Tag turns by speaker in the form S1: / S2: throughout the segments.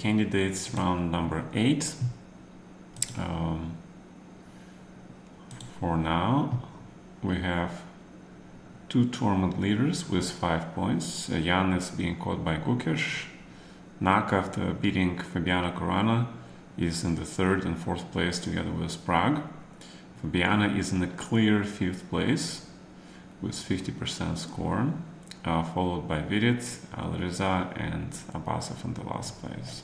S1: candidates, round number 8. For now, we have 2 tournament leaders with 5 points. Jan is being caught by Kukish. Nak, after beating Fabiana Caruana, is in the 3rd and 4th place together with Prague. Fabiana is in the clear 5th place with 50% score, followed by Virit, Alireza, and Abbasov in the last place.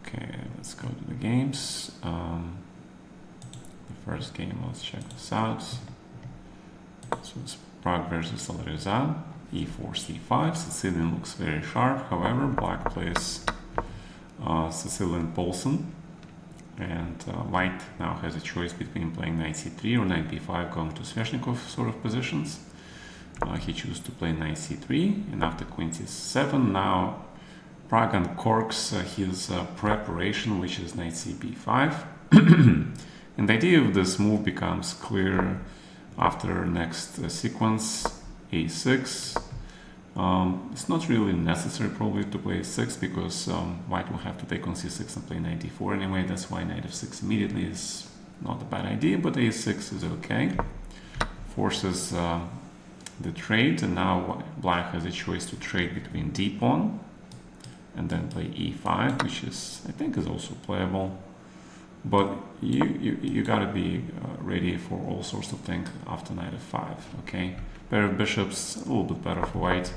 S1: Okay, let's go to the games. The first game, let's check this out. So it's Prague versus Alireza, e4, c5. Sicilian looks very sharp, however, black plays Sicilian Poulsen, and white now has a choice between playing knight c3 or knight b5, going to Sveshnikov sort of positions. He chooses to play knight c3, and after queen c7, now Prague uncorks his preparation, which is knight cb5. And the idea of this move becomes clear after next sequence, a6. It's not really necessary probably to play a6 because white will have to take on c6 and play knight d4 anyway. That's why knight f6 immediately is not a bad idea, but a6 is okay. Forces the trade, and now black has a choice to trade between d pawn and then play e5, which is, I think, is also playable. But you gotta be ready for all sorts of things after knight f5, okay? Pair of bishops, a little bit better for white.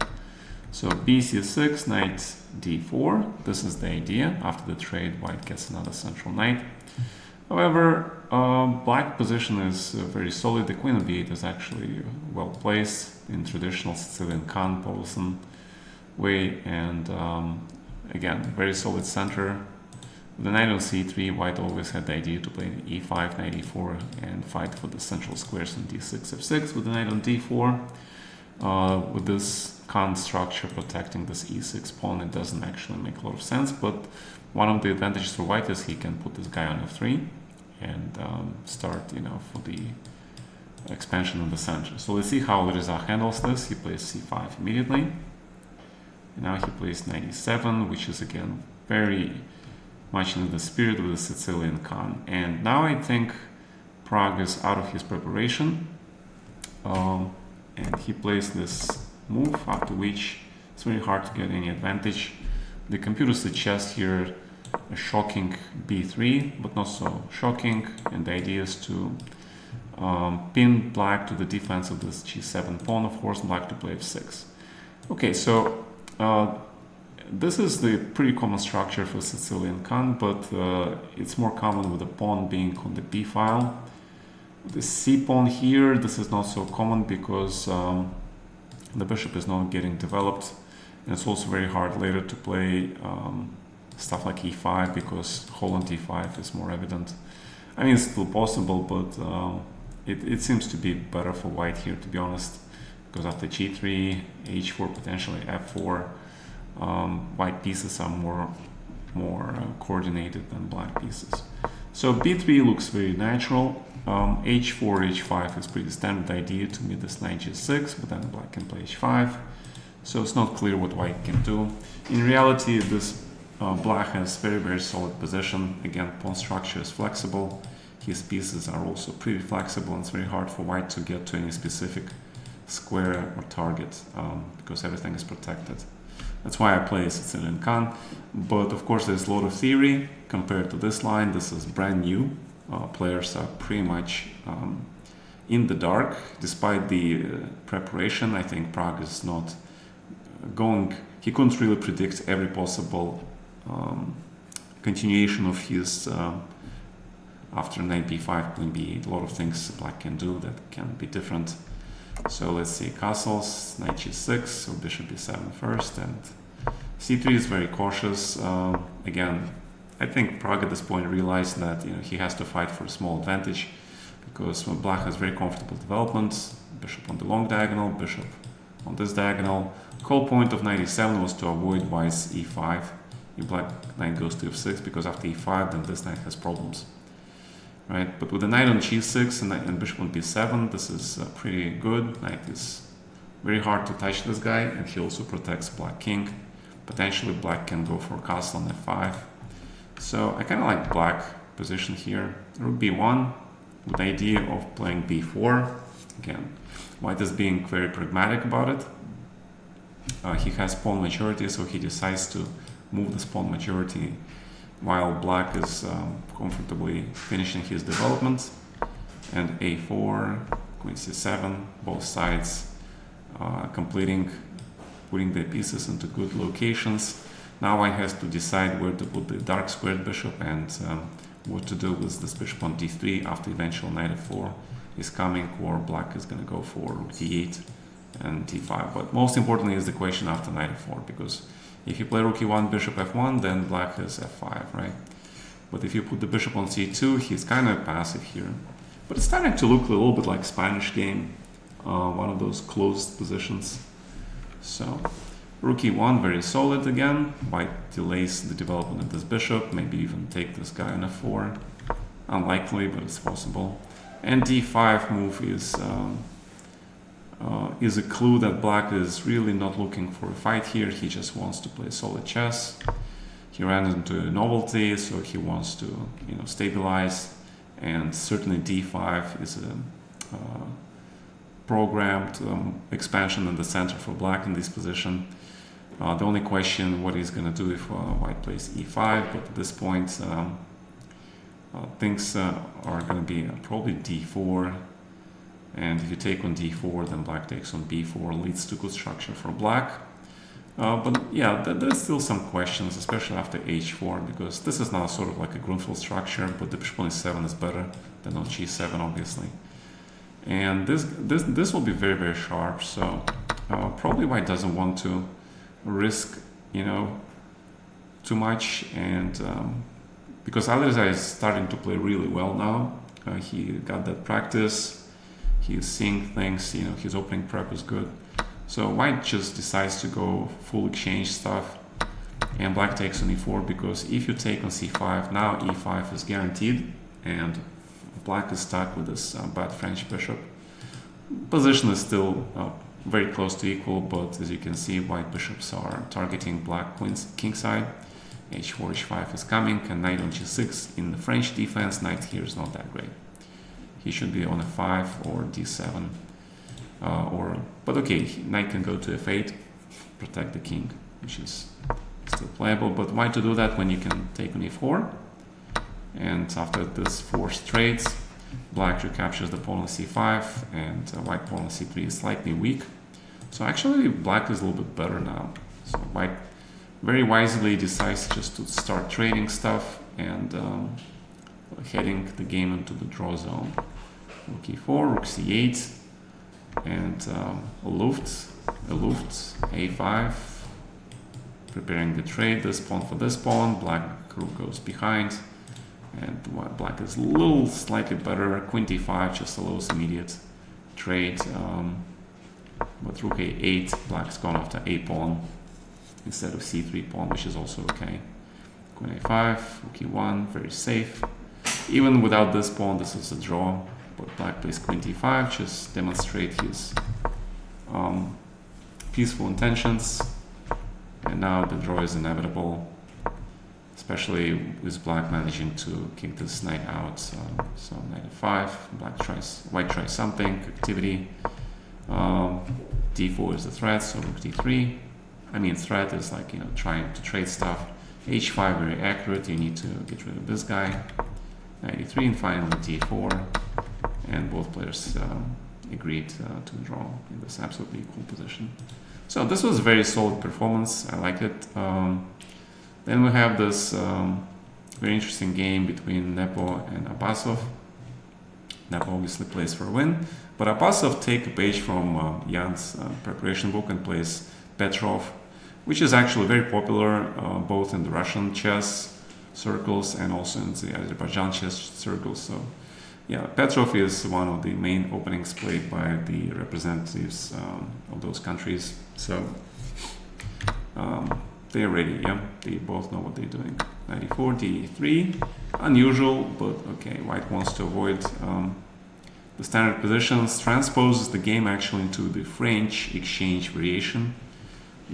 S1: So bc6, knight d4, this is the idea. After the trade, white gets another central knight. However, black position is very solid. The queen of b8 is actually well placed in traditional Sicilian Khan Poulsen way, and again, very solid center. With the knight on c3, white always had the idea to play e5, knight e4, and fight for the central squares on d6, f6. With the knight on d4, with this Khan structure protecting this e6 pawn, it doesn't actually make a lot of sense. But one of the advantages for white is he can put this guy on f3 and start, for the expansion in the center. So let's see how Alireza handles this. He plays c5 immediately. And now he plays knight e7, which is again very much in the spirit of the Sicilian Khan. And now I think Prague is out of his preparation, and he plays this move, after which it's very hard to get any advantage. The computer suggests here a shocking b3, but not so shocking, and the idea is to pin black to the defense of this g7 pawn, of course, black to play f6. Okay, so this is the pretty common structure for Sicilian Khan, but it's more common with the pawn being on the b file. The c pawn here, this is not so common because the bishop is not getting developed, and it's also very hard later to play stuff like e5 because Holland e5 is more evident. I mean, it's still possible, but it seems to be better for white here, to be honest, because after g3, h4, potentially f4, white pieces are more coordinated than black pieces. So b3 looks very natural. h4, h5 is pretty standard idea to meet this knight g6, but then black can play h5. So it's not clear what white can do. In reality, this black has very solid position. Again, pawn structure is flexible. His pieces are also pretty flexible, and it's very hard for white to get to any specific square or target because everything is protected. That's why I play Sicilian Khan, but of course there's a lot of theory compared to this line. This is brand new. Players are pretty much in the dark. Despite the preparation, I think Prague is not going, he couldn't really predict every possible continuation of his after knight b5, queen b8. A lot of things black can do that can be different. So let's see, castles, knight g6, or bishop b7 first, and c3 is very cautious. Again, I think Prague at this point realized that he has to fight for a small advantage because black has very comfortable development. Bishop on the long diagonal, bishop on this diagonal. The whole point of knight e7 was to avoid white's e5. If black knight goes to f6, because after e5, then this knight has problems. Right, but with the knight on g6 and bishop on b7, this is pretty good. Knight is very hard to touch this guy, and he also protects black king. potentially black can go for castle on f5. So I kind of like black position here. Rook b1 with the idea of playing b4. Again, white is being very pragmatic about it. He has pawn majority, so he decides to move this pawn majority while black is comfortably finishing his development. And a4, queen c7, both sides completing, putting the pieces into good locations. Now white has to decide where to put the dark squared bishop and what to do with this bishop on d3 after eventual knight f4 is coming, or black is going to go for rook d8 and d5. But most importantly is the question after knight f4, because if you play rook e1, bishop f1, then black has f5, right? But if you put the bishop on c2, he's kind of passive here. But it's starting to look a little bit like Spanish game, one of those closed positions. So rook e1, very solid again. White delays the development of this bishop, maybe even take this guy on f4. Unlikely, but it's possible. And d5 move is a clue that black is really not looking for a fight here. He just wants to play solid chess. He ran into a novelty, so he wants to, stabilize. And certainly d5 is a programmed expansion in the center for black in this position. The only question, what he's going to do if white plays e5, but at this point things are going to be probably d4, and if you take on d4, then black takes on b4, leads to good structure for black. But yeah, there's still some questions, especially after h4, because this is now sort of like a Grunfeld structure, but the bishop on e7 is better than on g7, obviously. And this will be very, very sharp, so probably white doesn't want to risk, too much, and because Alireza is starting to play really well now. He got that practice, he's seeing things, his opening prep is good. So white just decides to go full exchange stuff, and black takes on e4, because if you take on c5, now e5 is guaranteed, and black is stuck with this bad French bishop. Position is still very close to equal, but as you can see, white bishops are targeting black queen's king side. h4, h5 is coming, and knight on g6 in the French defense. Knight here is not that great. He should be on f5 or d7, but okay, knight can go to f8, protect the king, which is still playable. But why to do that when you can take on e4? And after this forced trades, black recaptures the pawn on c5, and white pawn on c3 is slightly weak. So actually black is a little bit better now. So white very wisely decides just to start trading stuff and heading the game into the draw zone. Rook e4, rook c8, and a luft, a5, preparing the trade, this pawn for this pawn. Black rook goes behind, and black is a little slightly better. Queen d5 just allows immediate trade, but rook a8, black's gone after a pawn instead of c3 pawn, which is also okay. Queen a5, rook e1, very safe. Even without this pawn, this is a draw, but black plays queen d5, just demonstrate his peaceful intentions. And now the draw is inevitable, especially with black managing to kick this knight out. So knight f5, white tries something, activity. D4 is the threat, so rook d3. I mean, threat is like, trying to trade stuff. h5 very accurate, you need to get rid of this guy. Knight e3, and finally d4. And both players agreed to draw in this absolutely equal position. So this was a very solid performance, I like it. Then we have this very interesting game between Nepo and Abbasov. Nepo obviously plays for a win, but Abbasov takes a page from Jan's preparation book and plays Petrov, which is actually very popular both in the Russian chess circles and also in the Azerbaijan chess circles. So yeah, Petrov is one of the main openings played by the representatives of those countries. So they're ready, yeah? They both know what they're doing. 94, d3, unusual, but okay. White wants to avoid the standard positions, transposes the game actually into the French exchange variation.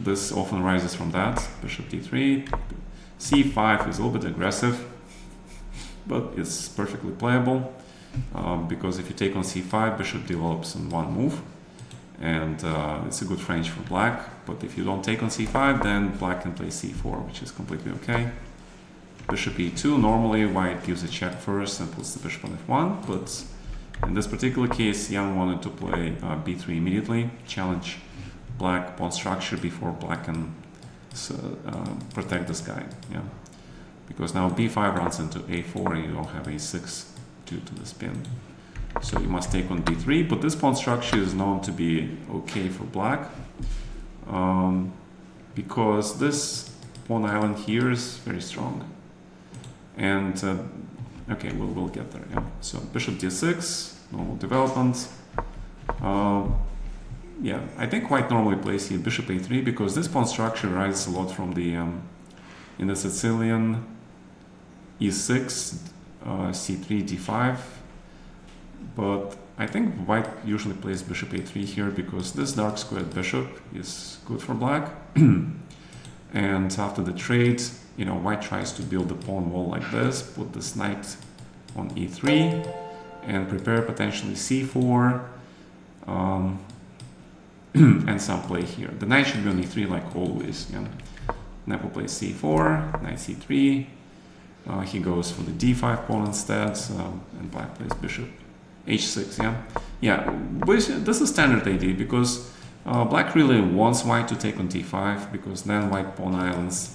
S1: this often rises from that. Bishop d3. c5 is a little bit aggressive, but it's perfectly playable, because if you take on c5, bishop develops in one move, and it's a good range for black. But if you don't take on c5, then black can play c4, which is completely okay. Bishop e2, normally white gives a check first and puts the bishop on f1, but in this particular case, Yang wanted to play b3 immediately, challenge black pawn structure before black can protect this guy. Yeah, because now b5 runs into a4 and you don't have a6 due to the spin. So you must take on b3, but this pawn structure is known to be okay for black, because this pawn island here is very strong. And okay, we'll get there. Yeah. So bishop d6, normal development. Yeah, I think white normally plays here bishop a3 because this pawn structure arises a lot from the in the Sicilian e6, c3, d5. But I think white usually plays bishop a3 here because this dark squared bishop is good for black. And after the trade, white tries to build the pawn wall like this, put this knight on e3, and prepare potentially c4, and some play here. The knight should be on e3 like always. Yeah. Nepo plays c4, knight c3. He goes for the d5 pawn instead, and black plays bishop h6. Yeah, this is standard idea because black really wants white to take on d5 because then white pawn islands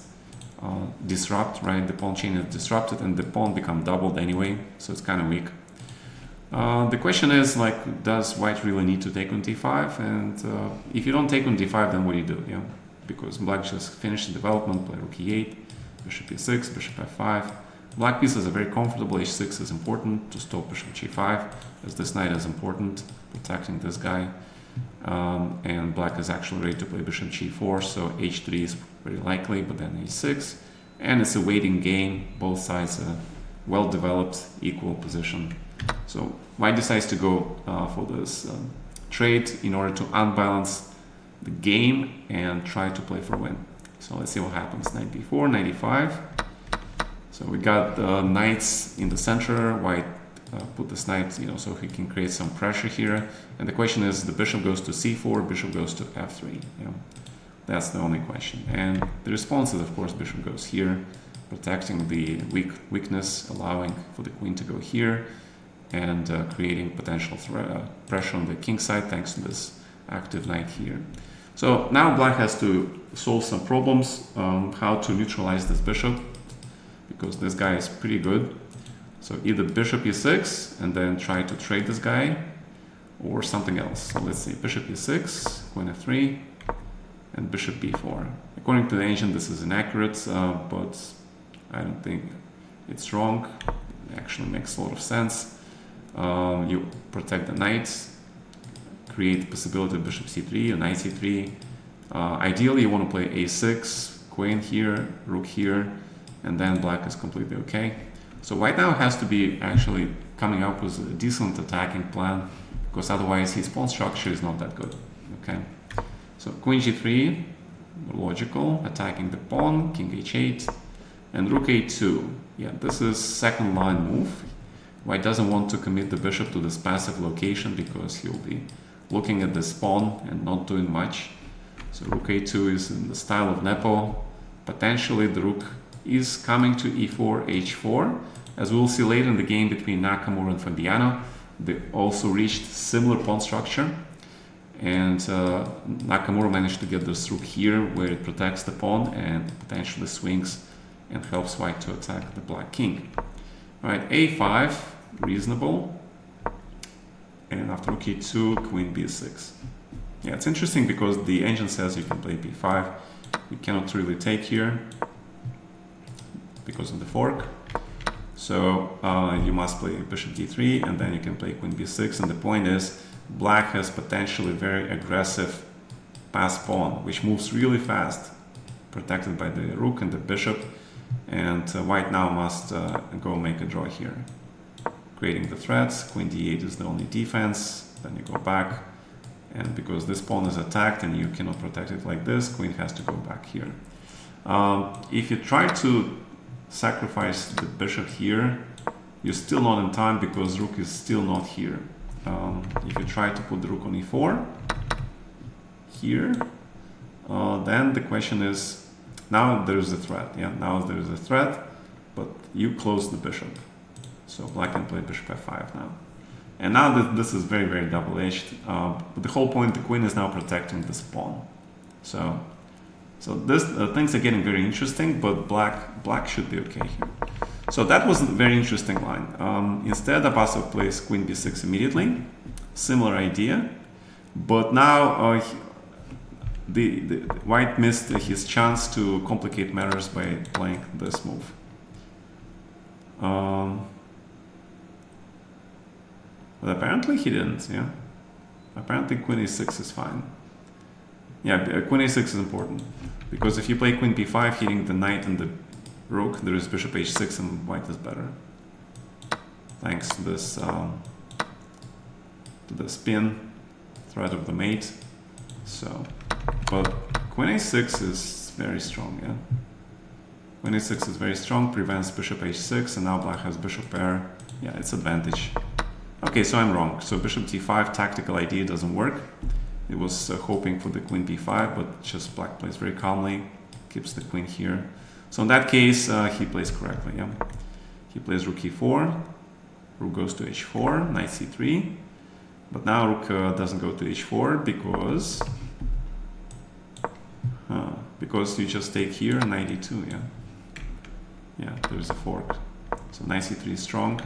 S1: disrupt, right? The pawn chain is disrupted and the pawn become doubled anyway, so it's kind of weak. The question is, like, does white really need to take on d5? And if you don't take on d5, then what do you do? Yeah, because black just finished the development, play rook e8, bishop e6, bishop f5. Black pieces are very comfortable. h6 is important to stop bishop g5, as this knight is important, protecting this guy. And black is actually ready to play bishop g4, so h3 is very likely, but then h6. And it's a waiting game. Both sides are well-developed, equal position. So white decides to go for this trade in order to unbalance the game and try to play for a win. So let's see what happens. Knight b4, knight e5. So we got knights in the center. White put this knight, so he can create some pressure here. And the question is, the bishop goes to c4, bishop goes to f3. That's the only question. And the response is, of course, bishop goes here, protecting the weakness, allowing for the queen to go here, and creating potential pressure on the king side thanks to this active knight here. So now black has to solve some problems, how to neutralize this bishop, because this guy is pretty good. So either bishop e6 and then try to trade this guy, or something else. So let's see, bishop e6, queen f3, and bishop b4. According to the ancient, this is inaccurate, but I don't think it's wrong. It actually makes a lot of sense. You protect the knights, create the possibility of bishop c3 or knight c3. Ideally, you want to play a6, queen here, rook here, and then black is completely okay. So white now has to be actually coming up with a decent attacking plan, because otherwise his pawn structure is not that good. Okay, so queen g3, logical, attacking the pawn, king h8, and rook a2. Yeah, this is second line move. White doesn't want to commit the bishop to this passive location because he'll be looking at this pawn and not doing much. So rook a2 is in the style of Nepo. Potentially the rook is coming to e4, h4. As we'll see later in the game between Nakamura and Fabiano, they also reached similar pawn structure. And Nakamura managed to get this rook here where it protects the pawn and potentially swings and helps white to attack the black king. All right, a5, reasonable. And after rook e2, queen b6. Yeah, it's interesting because the ancient says you can play b5. You cannot really take here because of the fork. So you must play bishop d3, and then you can play queen b6. And the point is, black has potentially very aggressive pass pawn, which moves really fast, protected by the rook and the bishop. And white now must go make a draw here, creating the threats. Queen d8 is the only defense. Then you go back, And because this pawn is attacked and you cannot protect it like this, queen has to go back here. If you try to sacrifice the bishop here, you're still not in time because rook is still not here. If you try to put the rook on e4 here, then the question is, now there is a threat. Yeah, now there is a threat, but you close the bishop. So black can play bishop f5 now. And now that this is very, very double-edged, but the whole point, the queen is now protecting this pawn. So this things are getting very interesting, but black should be okay here. So that was a very interesting line. Instead, Abasov plays queen b6 immediately. Similar idea, but now the white missed his chance to complicate matters by playing this move. But apparently he didn't, yeah. Apparently queen a6 is fine. Yeah, queen a6 is important. Because if you play queen b5, hitting the knight and the rook, there is bishop h6 and white is better. Thanks to this spin, threat of the mate. So, but queen a6 is very strong, yeah. Queen a6 is very strong, prevents bishop h6, and now black has bishop pair. Yeah, it's advantage. Okay, so I'm wrong. So bishop t5, tactical idea doesn't work. It was hoping for the queen b5, but just black plays very calmly, keeps the queen here. So in that case, he plays correctly. Yeah, he plays rook e4, rook goes to h4, knight c3. But now rook doesn't go to h4 because you just take here knight e2. Yeah, yeah, there's a fork. So knight c3 is strong.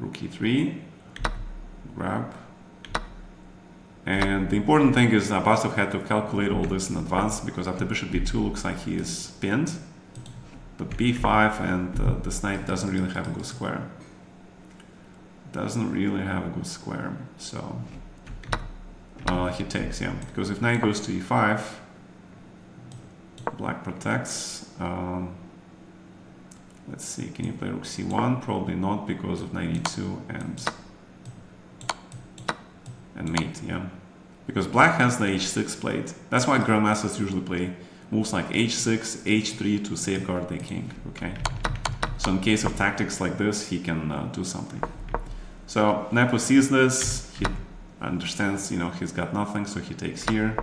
S1: Rook e3, grab. And the important thing is Abasov had to calculate all this in advance because after bishop b2 looks like he is pinned. But b5 and this knight doesn't really have a good square. Doesn't really have a good square. So he takes, yeah. Because if knight goes to e5, black protects. Let's see, can you play rook c1? Probably not because of knight e2 and mate, yeah. Because black has the h6 plate. That's why grandmasters usually play moves like h6, h3 to safeguard their king, okay? So in case of tactics like this, he can do something. So Nepo sees this, he understands, you know, he's got nothing, so he takes here.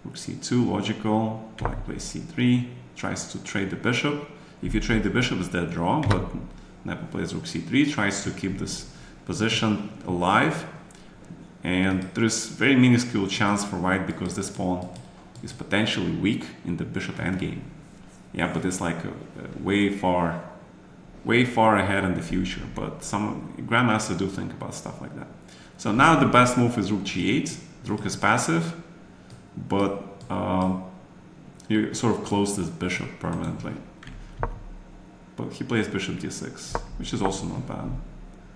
S1: Rook c2, logical. Black plays c3, tries to trade the bishop. If you trade the bishop, it's dead draw, but Nepo plays rook c3, tries to keep this position alive. And there is very minuscule chance for white because this pawn is potentially weak in the bishop endgame. Yeah, but it's like way far ahead in the future. But some grandmasters do think about stuff like that. So now the best move is rook g8. The rook is passive, but you sort of close this bishop permanently. But he plays bishop d6, which is also not bad.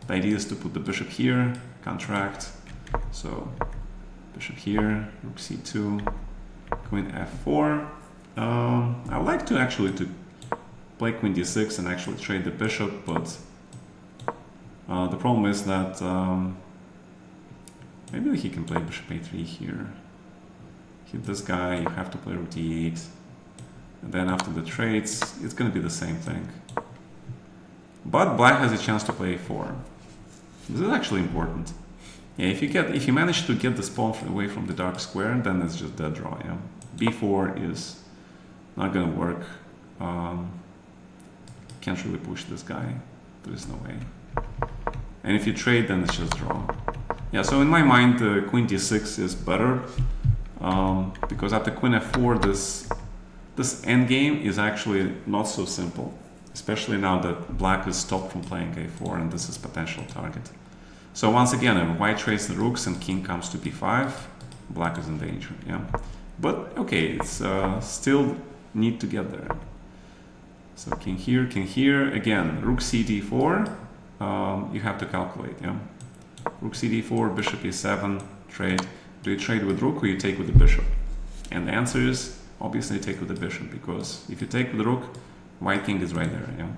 S1: The idea is to put the bishop here, contract. So bishop here, rook c2, queen f4. I would like to actually play queen d6 and actually trade the bishop, but the problem is that maybe he can play bishop a3 here. Hit this guy, you have to play rook d8. And then after the trades, it's going to be the same thing. But black has a chance to play a4. This is actually important. Yeah, if you manage to get this pawn away from the dark square, then it's just dead draw. Yeah, b4 is not going to work. Can't really push this guy. There is no way. And if you trade, then it's just draw. Yeah, so in my mind, queen d6 is better because after queen f4, this endgame is actually not so simple, especially now that black is stopped from playing a4 and this is potential target. So once again, if white trades the rooks and king comes to b5, black is in danger, yeah. But okay, it's still need to get there. So king here, again, rook c d4, you have to calculate, yeah. Rook c d4, bishop e7, trade. Do you trade with rook or you take with the bishop? And the answer is, obviously take with the bishop, because if you take with the rook, white king is right there, yeah.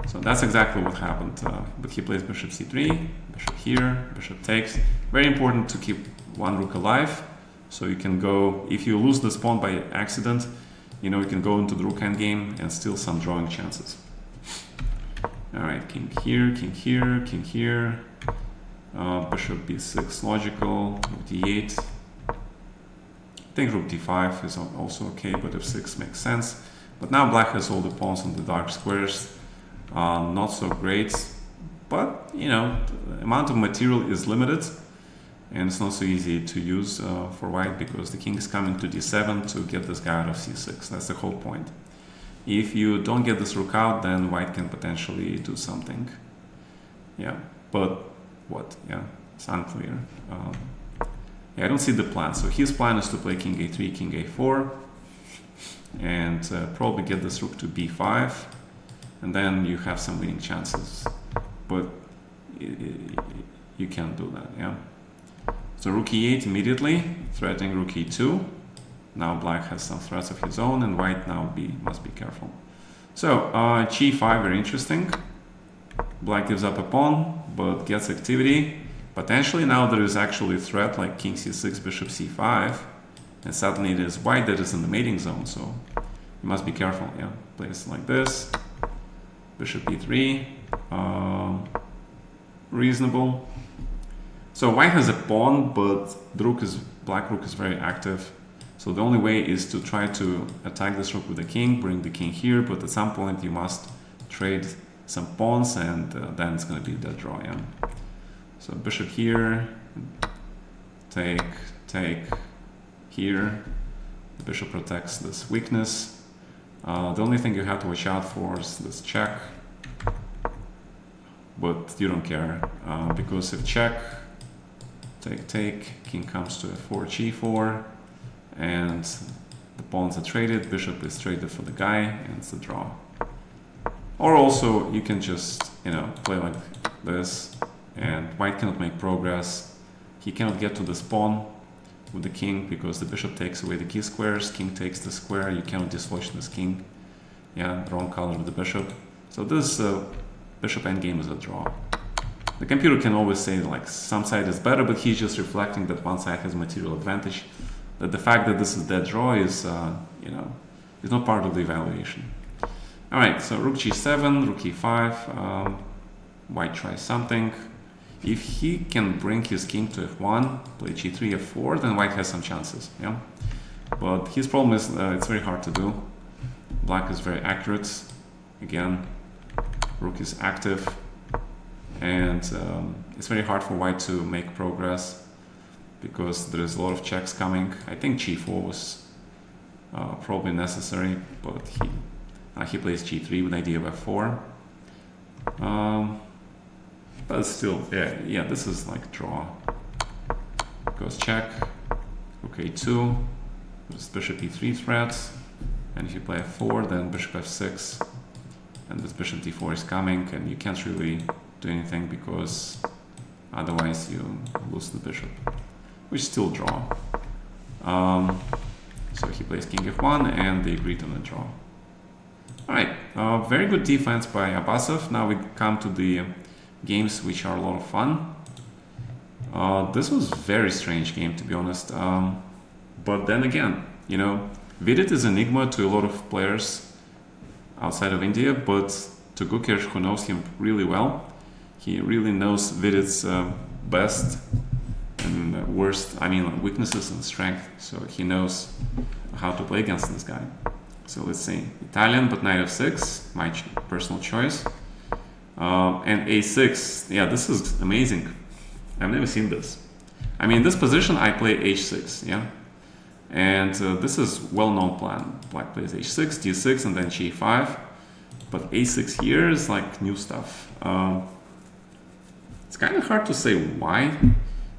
S1: So So that's exactly what happened. But he plays bishop c3, bishop here, bishop takes. Very important to keep one rook alive. So you can go, if you lose this pawn by accident, you know, you can go into the rook endgame and steal some drawing chances. All right, king here, king here, king here. Bishop b6 logical, rook d8. I think rook d5 is also okay, but f6 makes sense. But now black has all the pawns on the dark squares. Not so great, but you know, the amount of material is limited, and it's not so easy to use for white because the king is coming to d7 to get this guy out of c6. That's the whole point. If you don't get this rook out, then white can potentially do something. Yeah, but what? Yeah, it's unclear. Yeah, I don't see the plan. So his plan is to play king a3, king a4, and probably get this rook to b5, and then you have some winning chances. But you can't do that. Yeah. So rook e8 immediately, threatening rook e2. Now black has some threats of his own, and white now must be careful. So g5, very interesting. Black gives up a pawn, but gets activity. Potentially now there is actually a threat like king c6, bishop c5, and suddenly it is white that is in the mating zone, so you must be careful. Yeah, plays like this, bishop e3, reasonable. So white has a pawn, but the black rook is very active. So the only way is to try to attack this rook with the king, bring the king here, but at some point you must trade some pawns, and then it's going to be a dead draw. Yeah. So bishop here, take, here. The bishop protects this weakness. The only thing you have to watch out for is this check, but you don't care because if check, take, king comes to f4, g4, and the pawns are traded, bishop is traded for the guy, and it's a draw. Or also you can just, you know, play like this, and white cannot make progress. He cannot get to this pawn with the king because the bishop takes away the key squares, king takes the square, you cannot dislodge this king. Yeah, wrong color with the bishop. So this bishop endgame is a draw. The computer can always say like some side is better, but he's just reflecting that one side has material advantage. That the fact that this is dead draw is, you know, is not part of the evaluation. All right, so rook g7, rook e5, white tries something. If he can bring his king to f1, play g3, f4, then white has some chances, yeah? But his problem is it's very hard to do. Black is very accurate. Again, rook is active, and it's very hard for white to make progress because there is a lot of checks coming. I think g4 was probably necessary, but he plays g3 with the idea of f4. But still, yeah, this is like draw. Goes check, rook a2, there's bishop e3 threat, and if you play f4, then bishop f6, and this bishop d4 is coming, and you can't really do anything because otherwise you lose the bishop, which is still draw. So he plays king f1, and they agreed on a draw. All right, very good defense by Abbasov. Now we come to the games which are a lot of fun. This was a very strange game, to be honest. But then again, you know, Vidit is an enigma to a lot of players outside of India, but to Gukesh, who knows him really well, he really knows Vidit's best and worst, I mean, weaknesses and strength. So he knows how to play against this guy. So let's see, Italian, but knight f6, my personal choice. And a6, yeah, this is amazing. I've never seen this. I mean, in this position, I play h6, yeah? And this is well-known plan. Black plays h6, d6, and then g5. But a6 here is like new stuff. It's kind of hard to say why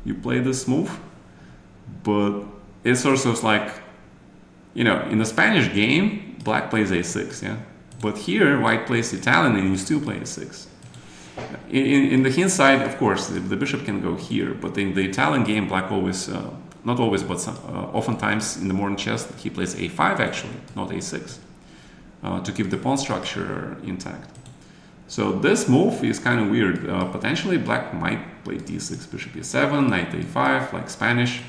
S1: you play this move, but it's sort of like, you know, in the Spanish game, black plays a6, yeah? But here, white plays Italian, and you still play a6. In the Hind side, of course, the bishop can go here, but in the Italian game, black always, not always, but oftentimes in the modern chess, he plays a5 actually, not a6, to keep the pawn structure intact. So this move is kind of weird. Potentially black might play d6, bishop e7, knight a5, like Spanish,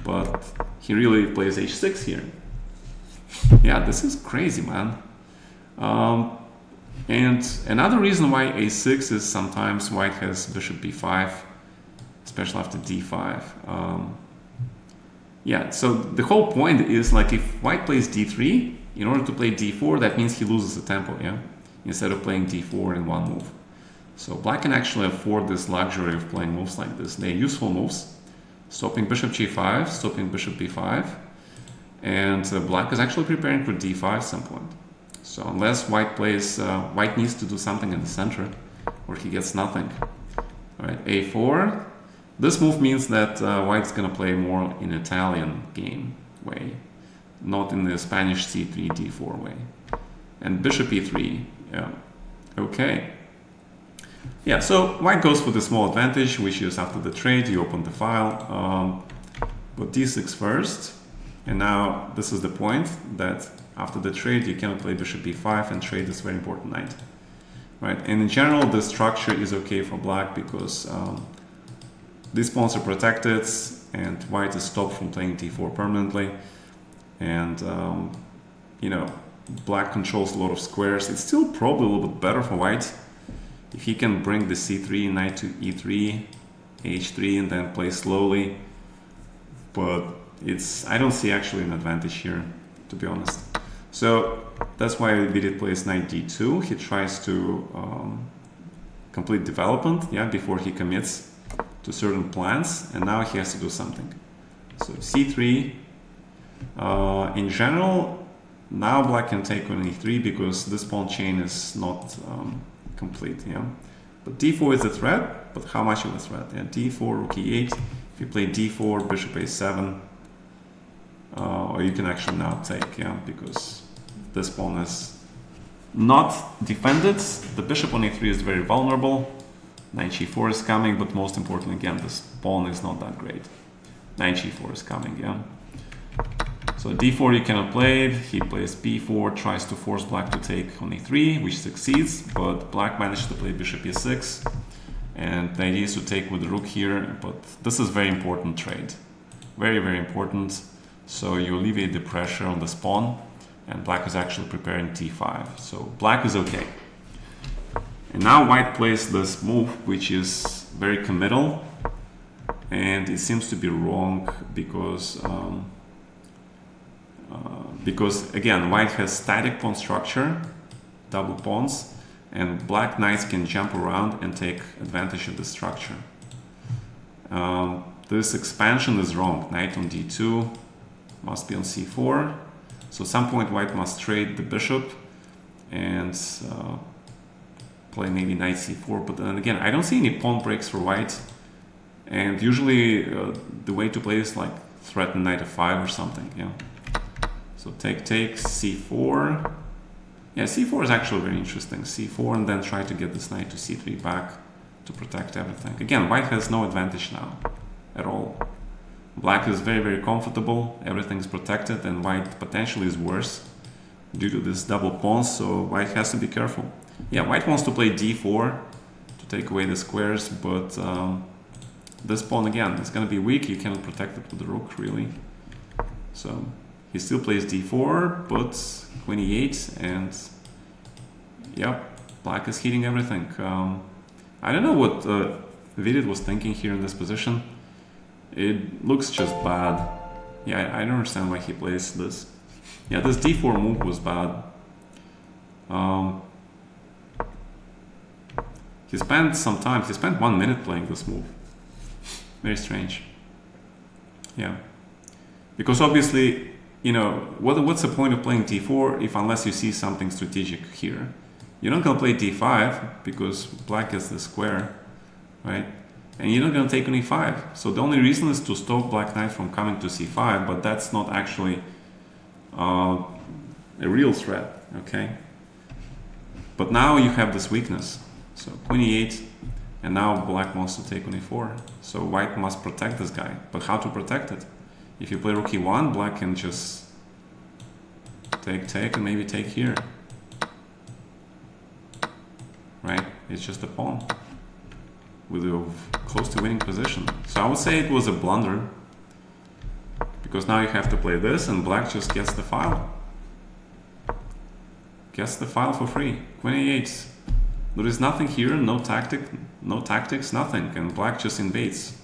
S1: but he really plays h6 here. Yeah, this is crazy, man. And another reason why a6 is sometimes white has bishop b5, especially after d5. Yeah, so the whole point is like if white plays d3, in order to play d4, that means he loses the tempo, yeah? Instead of playing d4 in one move. So black can actually afford this luxury of playing moves like this. They're useful moves. Stopping bishop g5, stopping bishop b5. And black is actually preparing for d5 at some point. So unless white plays, white needs to do something in the center, or he gets nothing. All right, a4. This move means that white's gonna play more in Italian game way, not in the Spanish c3, d4 way. And bishop e3, yeah, okay. Yeah, so white goes for the small advantage, which is after the trade, you open the file, but d6 first. And now this is the point that after the trade, you cannot play bishop b5 and trade this very important knight. Right, and in general, the structure is okay for black because these pawns are protected and white is stopped from playing d4 permanently. And, you know, black controls a lot of squares. It's still probably a little bit better for white if he can bring the c3, knight to e3, h3, and then play slowly. But I don't see actually an advantage here, to be honest. So that's why Vidit plays knight d2. He tries to complete development, yeah, before he commits to certain plans, and now he has to do something. So c3. In general, now black can take on e3 because this pawn chain is not complete, yeah. But d4 is a threat, but how much of a threat? Yeah, d4, rook e8. If you play d4, bishop a7, or you can actually now take, yeah, because this pawn is not defended. The bishop on e3 is very vulnerable. Knight g4 is coming, but most importantly, again, this pawn is not that great. Knight g4 is coming, yeah. So d4 you cannot play it. He plays b4, tries to force black to take on e3, which succeeds, but black managed to play bishop e6. And the idea is to take with the rook here, but this is very important trade. Very, very important. So you alleviate the pressure on this pawn, and black is actually preparing t5. So black is okay. And now white plays this move, which is very committal, and it seems to be wrong because again, white has static pawn structure, double pawns, and black knights can jump around and take advantage of the structure. This expansion is wrong. Knight on d2 must be on c4. So at some point white must trade the bishop and play maybe knight c4. But then again, I don't see any pawn breaks for white. And usually the way to play is like threaten knight f5 or something. Yeah. So take, c4. Yeah, c4 is actually very interesting. c4 and then try to get this knight to c3 back to protect everything. Again, white has no advantage now at all. Black is very, very comfortable. Everything is protected, and white potentially is worse due to this double pawn. So white has to be careful. Yeah, white wants to play d4 to take away the squares, but this pawn again is going to be weak. You cannot protect it with the rook really. So he still plays d4, but queen e8, and yeah, black is hitting everything. I don't know what Vidit was thinking here in this position. It looks just bad. Yeah, I don't understand why he plays this. Yeah, this d4 move was bad. He spent some time, he spent 1 minute playing this move. Very strange. Yeah. Because obviously, you know, what's the point of playing d4 if unless you see something strategic here? You're not going to play d5 because black is the square, right? And you're not going to take on e5. So the only reason is to stop black knight from coming to c5, but that's not actually a real threat, okay? But now you have this weakness. So queen e8, and now black wants to take on e4. So white must protect this guy. But how to protect it? If you play rook e1, black can just take, and maybe take here. Right? It's just a pawn with a close to winning position. So I would say it was a blunder, because now you have to play this and black just gets the file. Gets the file for free. Queen a8. There is nothing here, no tactics, nothing, and black just invades,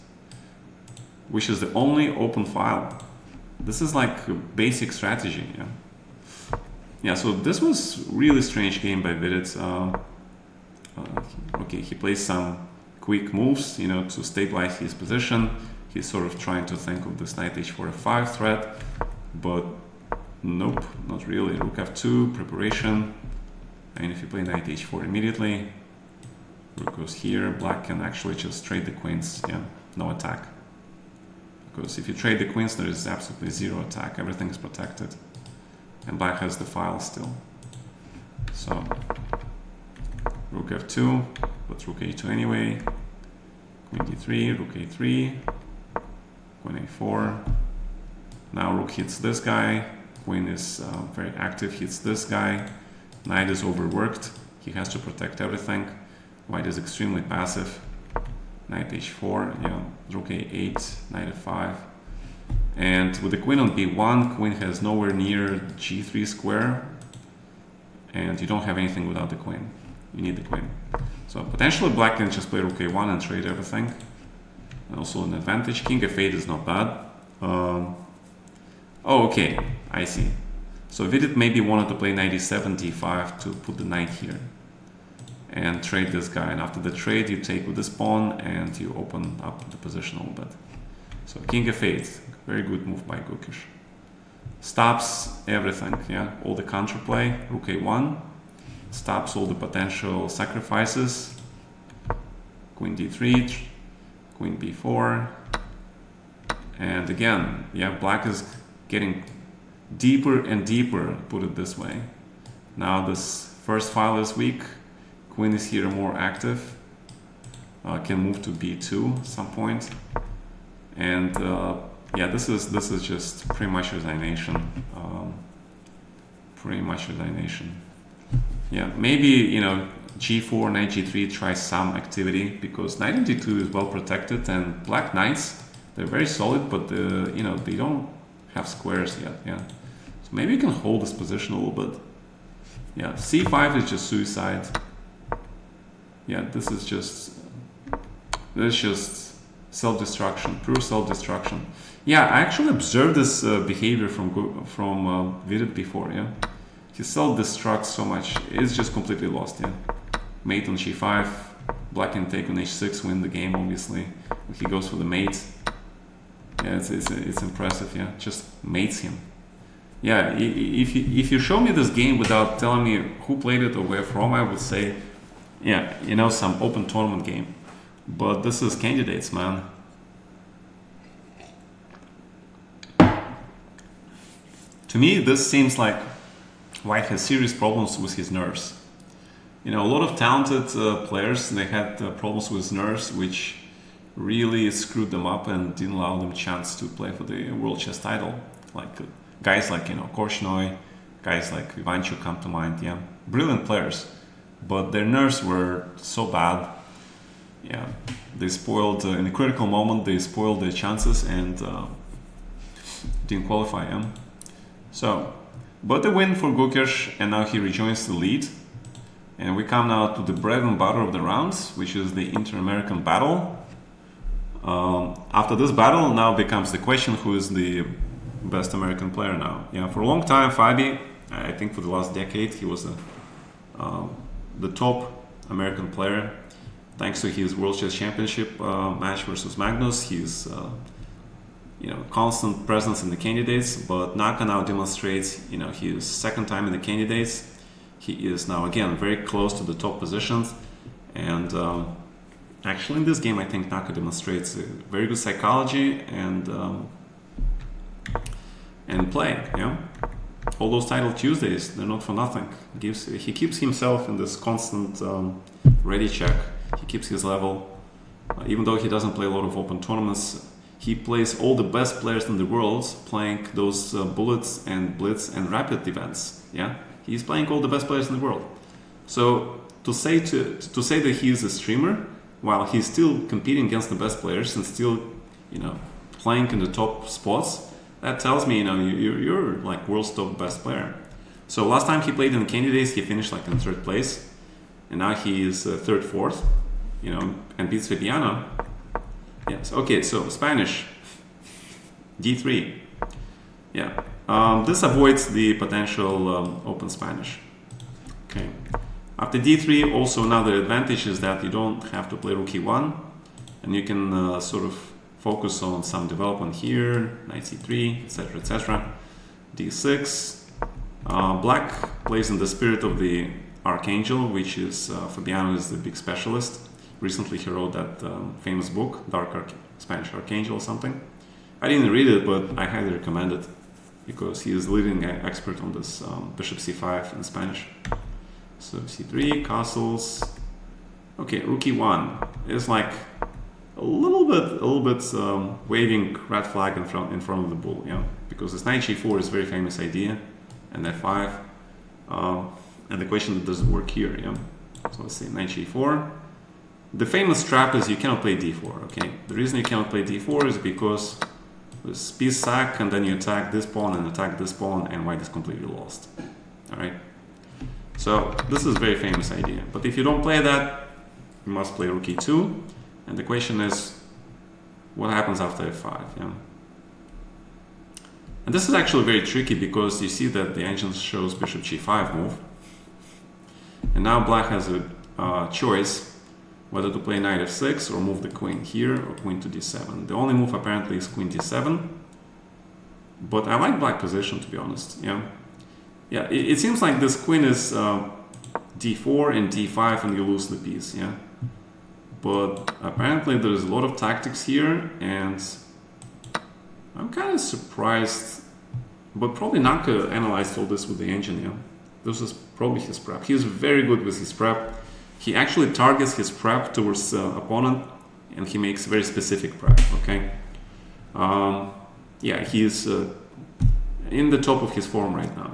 S1: which is the only open file. This is like a basic strategy, yeah. Yeah, so this was really strange game by Vidit. Okay, he plays some quick moves, you know, to stabilize his position. He's sort of trying to think of this knight h4 f5 threat, but nope, not really. Rook f2, preparation. And if you play knight h4 immediately, rook goes here, black can actually just trade the queens, yeah, no attack. Because if you trade the queens, there is absolutely zero attack, everything is protected. And black has the file still. So, rook f2, but rook a2 anyway, queen d3, rook a3, queen a4. Now rook hits this guy, queen is very active, hits this guy, knight is overworked, he has to protect everything, white is extremely passive, knight h4, yeah, rook a8, knight f5, and with the queen on b1, queen has nowhere near g3 square, and you don't have anything without the queen, you need the queen. So potentially black can just play rook a1 and trade everything, and also an advantage. King f8 is not bad. Oh, okay, I see. So Vidit maybe wanted to play knight e7, d5 to put the knight here and trade this guy. And after the trade, you take with this pawn and you open up the position a little bit. So king f8, very good move by Gukish. Stops everything, yeah, all the counterplay. Rook a1 stops all the potential sacrifices. Queen d3, queen b4, and again, yeah, black is getting deeper and deeper, put it this way. Now this first file is weak, queen is here more active, can move to b2 at some point, and yeah, this is just pretty much resignation. Yeah, maybe, you know, g4, knight g3 tries some activity, because knight d2 is well protected, and black knights, they're very solid, but you know, they don't have squares yet, yeah. So maybe you can hold this position a little bit. Yeah, c5 is just suicide. Yeah, this is just self-destruction, pure self-destruction. Yeah, I actually observed this behavior from Vidit before, yeah. He self-destructs so much, it's just completely lost, yeah. Mate on g5, black can take on h6, win the game, obviously. He goes for the mate. Yeah, it's impressive, yeah, just mates him. Yeah, if you show me this game without telling me who played it or where from, I would say, yeah, you know, some open tournament game. But this is candidates, man. To me, this seems like white has serious problems with his nerves. You know, a lot of talented players, they had problems with nerves, which really screwed them up and didn't allow them chance to play for the world chess title. Like guys like, you know, Korchnoi, guys like Ivanchuk come to mind, yeah. Brilliant players, but their nerves were so bad. Yeah, they spoiled, in a critical moment, they spoiled their chances and didn't qualify, yeah. So, but the win for Gukish, and now he rejoins the lead. And we come now to the bread and butter of the rounds, which is the Inter-American battle. After this battle, now becomes the question who is the best American player now. Yeah, for a long time, Fabi, I think for the last decade, he was the top American player. Thanks to his World Chess Championship match versus Magnus, his you know, constant presence in the candidates. But Naka now demonstrates, you know, his second time in the candidates. He is now again very close to the top positions, and actually in this game I think Naka demonstrates a very good psychology and playing. Yeah, all those title Tuesdays, they're not for nothing. He keeps himself in this constant ready check. He keeps his level, even though he doesn't play a lot of open tournaments. He plays all the best players in the world playing those bullets and blitz and rapid events. Yeah. He's playing all the best players in the world. So to say that he is a streamer while he's still competing against the best players and still, you know, playing in the top spots, that tells me, you know, you're like world's top best player. So last time he played in the candidates, he finished like in 3rd place, and now he is 3rd, 4th, you know, and beats Fabiano. Yes. Okay. So Spanish, D3. Yeah. This avoids the potential open Spanish. Okay. After D3, also another advantage is that you don't have to play rook E1, and you can sort of focus on some development here, knight C3, etc., etc. D6. Black plays in the spirit of the Archangel, which is Fabiano is the big specialist. Recently, he wrote that famous book, Spanish Archangel or something. I didn't read it, but I highly recommend it because he is the leading expert on this bishop C5 in Spanish. So C3, castles. Okay, rook E1 is like a little bit waving red flag in front of the bull, yeah, because this knight G4 is a very famous idea, and F5, and the question does it work here, yeah. So let's say knight G4. The famous trap is you cannot play D4. Okay, the reason you cannot play D4 is because this piece sack, and then you attack this pawn and attack this pawn, and white is completely lost. All right. So this is a very famous idea. But if you don't play that, you must play rook E2. And the question is, what happens after F5? Yeah. And this is actually very tricky because you see that the engine shows bishop G5 move. And now black has a choice whether to play knight F6 or move the queen here or queen to D7. The only move apparently is queen D7. But I like black position, to be honest. Yeah. Yeah, it seems like this queen is D4 and D5 and you lose the piece, yeah. But apparently there's a lot of tactics here, and I'm kind of surprised. But probably Naka analyzed all this with the engine, yeah. This is probably his prep. He's very good with his prep. He actually targets his prep towards opponent, and he makes very specific prep, okay. Yeah, he's in the top of his form right now.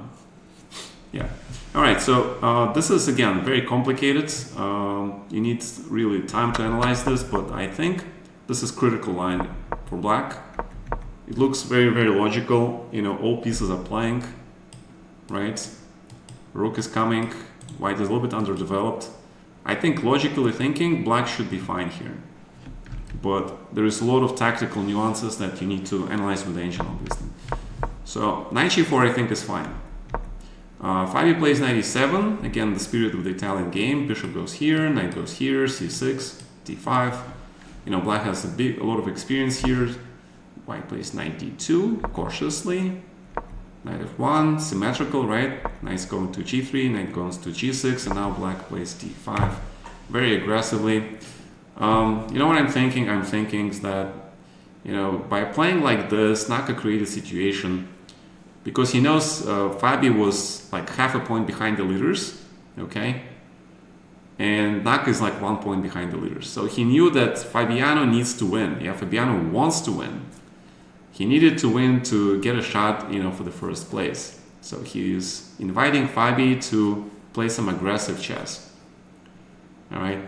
S1: Yeah. All right. So this is again very complicated. You need really time to analyze this, but I think this is critical line for black. It looks very, very logical. You know, all pieces are playing, right? Rook is coming. White is a little bit underdeveloped. I think logically thinking, black should be fine here. But there is a lot of tactical nuances that you need to analyze with the engine, obviously. So knight G4 I think is fine. Fabio plays knight E7, again the spirit of the Italian game. Bishop goes here, knight goes here, C6, D5. You know, black has a lot of experience here. White plays knight D2, cautiously. Knight F1, symmetrical, right? Knight's going to G3, knight goes to G6, and now black plays D5 very aggressively. You know what I'm thinking? I'm thinking that, you know, by playing like this, Naka created a situation because he knows Fabi was like half a point behind the leaders, okay? And Naka is like 1 point behind the leaders. So he knew that Fabiano needs to win. Yeah, Fabiano wants to win. He needed to win to get a shot, you know, for the first place. So he is inviting Fabi to play some aggressive chess. All right.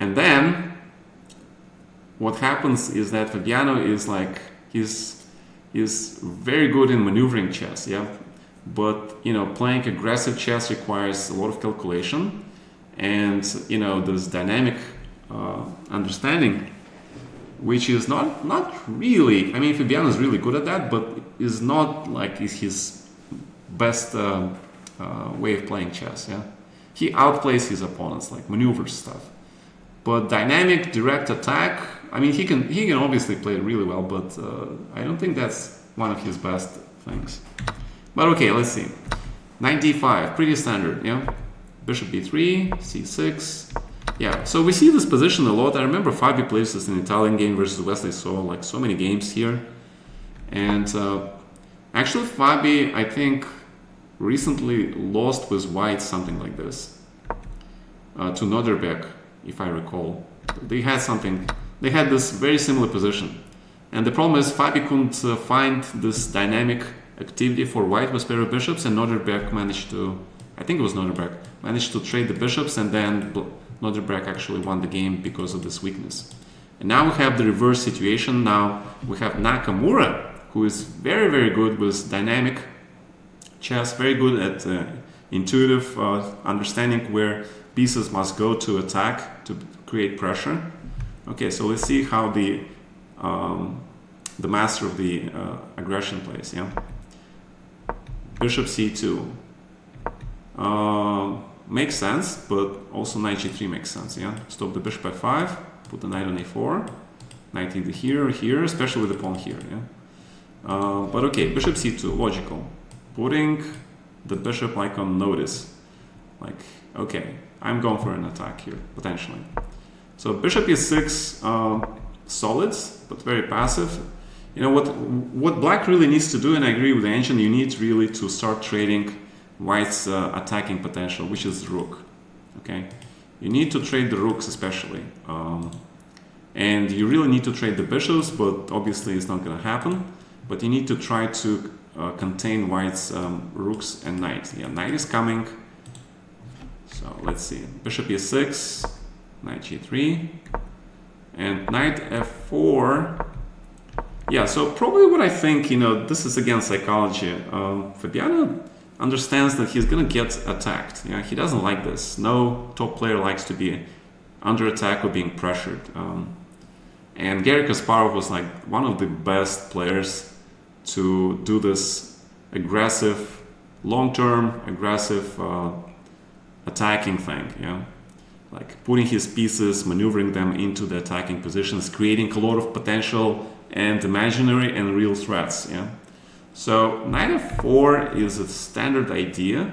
S1: And then what happens is that Fabiano is like, he's very good in maneuvering chess, yeah. But, you know, playing aggressive chess requires a lot of calculation and, you know, this dynamic understanding, which is not really, I mean, Fabiano is really good at that, but is not like his best way of playing chess, yeah. He outplays his opponents, like maneuvers stuff. But dynamic, direct attack, I mean, he can obviously play it really well, but I don't think that's one of his best things. But okay, let's see. Knight D5, pretty standard, yeah. Bishop B3, C6. Yeah, so we see this position a lot. I remember Fabi plays this in Italian game versus Wesley, so like so many games here. And actually Fabi, I think, recently lost with white something like this to Noderbeck, if I recall. They had this very similar position. And the problem is Fabi couldn't find this dynamic activity for white with pair of bishops, and Noderbeck managed to I think it was Noterberg, managed to trade the bishops, and then Noterberg actually won the game because of this weakness. And now we have the reverse situation. Now we have Nakamura, who is very, very good with dynamic chess, very good at intuitive understanding where pieces must go to attack to create pressure. Okay, so let's see how the master of the aggression plays. Yeah, bishop c2 makes sense, but also knight g3 makes sense. Yeah, stop the bishop f5, put the knight on a4, knight either here or here, especially with the pawn here. Yeah, but okay, bishop c2, logical, putting the bishop like on notice, like okay, I'm going for an attack here potentially. So bishop e6, solid but very passive. You know what black really needs to do, and I agree with the engine, you need really to start trading white's attacking potential, which is the rook. Okay, you need to trade the rooks especially, and you really need to trade the bishops, but obviously it's not going to happen. But you need to try to contain white's rooks and knight. Yeah, knight is coming. So let's see, bishop e6, knight g3, and knight f4. Yeah, so probably what I think, you know, this is again psychology. Fabiano understands that he's gonna get attacked. Yeah, he doesn't like this. No top player likes to be under attack or being pressured. And Garry Kasparov was like one of the best players to do this aggressive, long-term aggressive attacking thing. Yeah, like putting his pieces, maneuvering them into the attacking positions, creating a lot of potential and imaginary and real threats. Yeah, so knight f4 is a standard idea,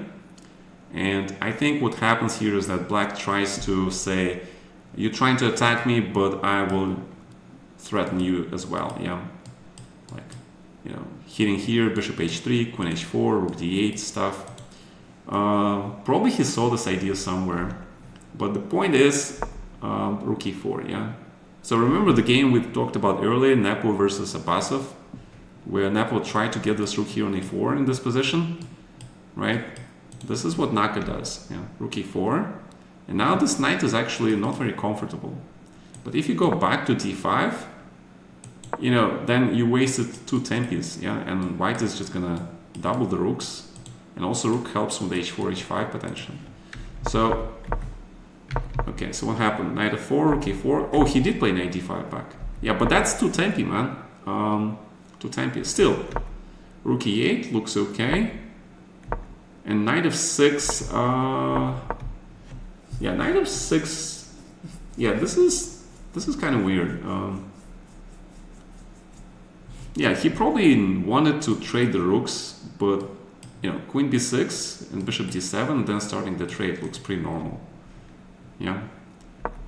S1: and I think what happens here is that black tries to say, you're trying to attack me, but I will threaten you as well. Yeah, like, you know, hitting here, bishop h3, queen h4, rook d8 stuff. Probably he saw this idea somewhere, but the point is rook e4. Yeah, so remember the game we talked about earlier, Nepo versus Abasov, where Nepo tried to get this rook here on e4 in this position, right? This is what Naka does. Yeah, rook e4, and now this knight is actually not very comfortable. But if you go back to d5, you know, then you wasted two tempis. Yeah, and white is just gonna double the rooks, and also rook helps with h4, h5 potentially. So okay, so what happened? Knight f4, rook e4. Oh, he did play knight d5 back. Yeah, but that's two tempi, man. Two tempi. Still, rook e8 looks okay. And knight f6. Yeah, knight f6. Yeah, this is kind of weird. Yeah, he probably wanted to trade the rooks, but you know, queen b6 and bishop d7, then starting the trade looks pretty normal. Yeah,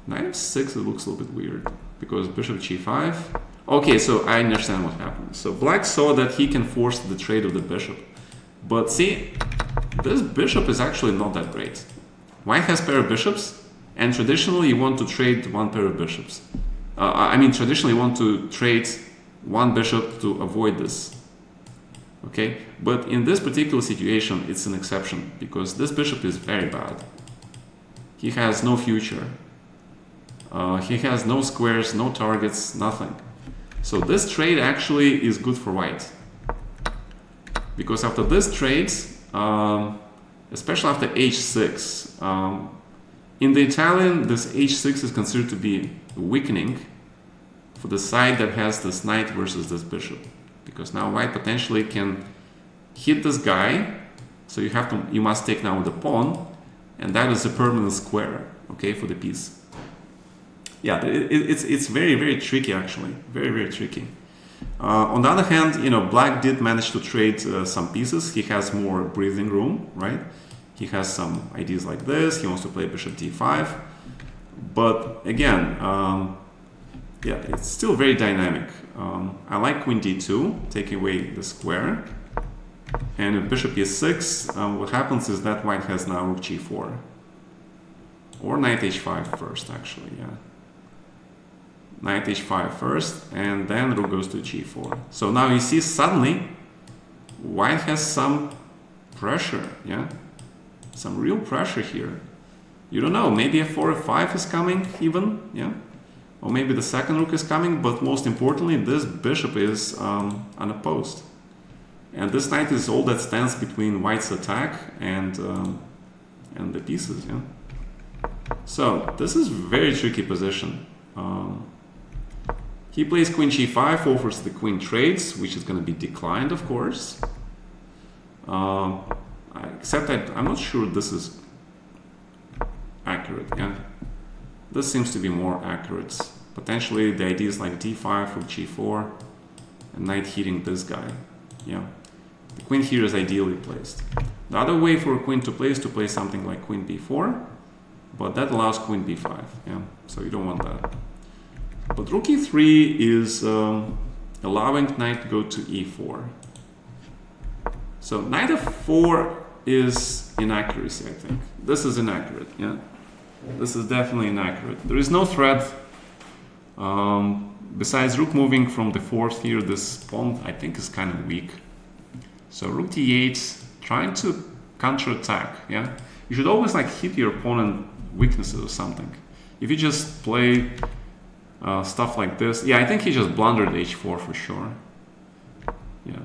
S1: knight f6, it looks a little bit weird because bishop g5. Okay, so I understand what happened. So black saw that he can force the trade of the bishop, but see, this bishop is actually not that great. White has pair of bishops, and traditionally you want to trade one pair of bishops. I mean, traditionally you want to trade one bishop to avoid this. Okay, but in this particular situation, it's an exception because this bishop is very bad. He has no future. He has no squares, no targets, nothing. So this trade actually is good for white. Because after this trade, especially after h6, in the Italian, this h6 is considered to be weakening for the side that has this knight versus this bishop. Because now white potentially can hit this guy, so you must take now the pawn, and that is a permanent square, okay, for the piece. Yeah, it's very, very tricky actually, very, very tricky. On the other hand, you know, black did manage to trade some pieces. He has more breathing room, right? He has some ideas like this. He wants to play bishop d5, but again, yeah, it's still very dynamic. I like queen d2, taking away the square, and if bishop e6, what happens is that white has now rook g4, or knight h5 first, actually. Yeah, knight h5 first, and then rook goes to g4. So now you see suddenly white has some pressure. Yeah, some real pressure here. You don't know, maybe f4, f5 is coming even, yeah? Or maybe the second rook is coming, but most importantly, this bishop is unopposed. And this knight is all that stands between white's attack and the pieces, yeah? So, this is very tricky position. He plays queen g5, offers the queen trades, which is going to be declined, of course. Except that I'm not sure this is accurate, yeah? This seems to be more accurate. Potentially the idea is like d5 or g4 and knight hitting this guy, yeah? The queen here is ideally placed. The other way for a queen to play is to play something like queen b4, but that allows queen b5, yeah? So you don't want that. But rook e3 is allowing knight to go to e4. So knight f4 is inaccuracy, I think. This is inaccurate, yeah? This is definitely inaccurate. There is no threat. Besides rook moving from the fourth here, this pawn I think is kind of weak. So rook d8, trying to counter-attack, yeah? You should always like hit your opponent weaknesses or something. If you just play stuff like this, yeah, I think he just blundered h4 for sure. Yeah,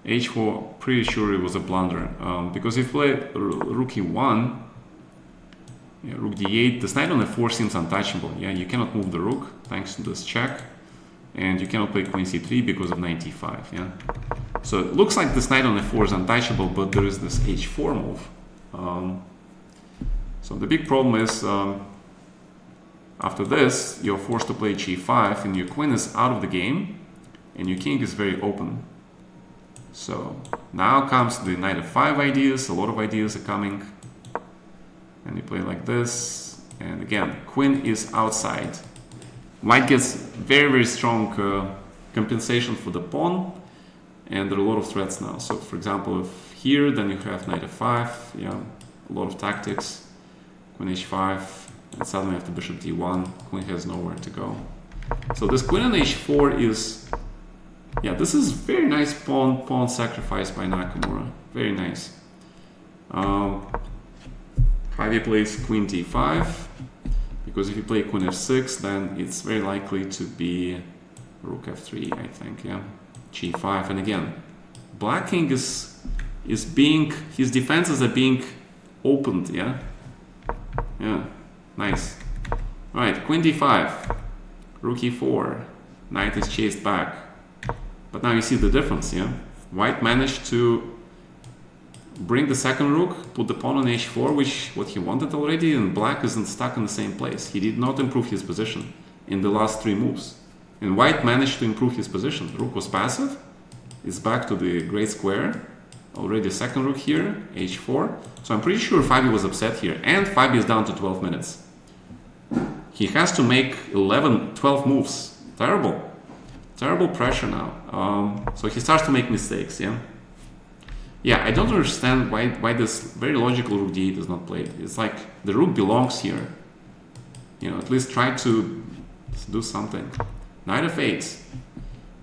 S1: h4, pretty sure it was a blunder, because if you play rook e1, yeah, rook d8, this knight on f4 seems untouchable. Yeah, you cannot move the rook thanks to this check, and you cannot play queen c3 because of knight e5. Yeah, so it looks like this knight on f4 is untouchable, but there is this h4 move. So the big problem is after this you're forced to play g5, and your queen is out of the game, and your king is very open. So now comes the knight f5 ideas. A lot of ideas are coming. And you play like this, and again, queen is outside. White gets very, very strong compensation for the pawn, and there are a lot of threats now. So, for example, if here, then you have knight f5, yeah, a lot of tactics, queen h5, and suddenly after bishop d1, queen has nowhere to go. So this queen on h4 is, yeah, this is very nice pawn sacrifice by Nakamura, very nice. Javi plays queen d5, because if you play queen f6, then it's very likely to be rook f3, I think, yeah, g5, and again, black king is being, his defenses are being opened, yeah, nice. All right, queen d5, rook e4, knight is chased back, but now you see the difference, yeah, white managed to bring the second rook, put the pawn on h4, which what he wanted already, and black isn't stuck in the same place. He did not improve his position in the last three moves. And white managed to improve his position. Rook was passive, it's back to the great square, already second rook here, h4. So I'm pretty sure Fabi was upset here, and Fabi is down to 12 minutes. He has to make 11, 12 moves. Terrible pressure now. So he starts to make mistakes, yeah? Yeah, I don't understand why this very logical rook d8 is not played. It's like the rook belongs here. You know, at least try to do something. Knight f8.